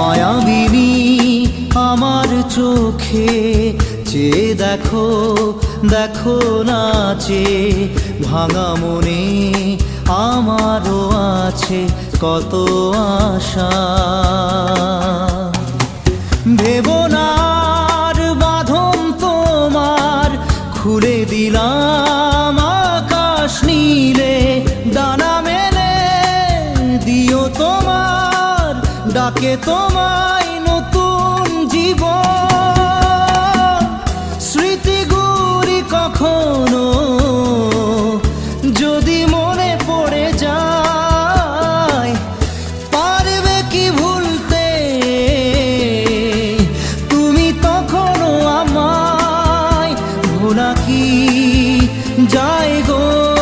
মায়াবিনী আমার চোখে চেয়ে দেখো, দেখো নাচে ভাঙা মনে আমারও আছে কত আশা। ভেবনার বাঁধন তোমার খুলে দিলাম আকাশ নীলে, ডানা মেলে দিও তোমার ডাকে তোমায়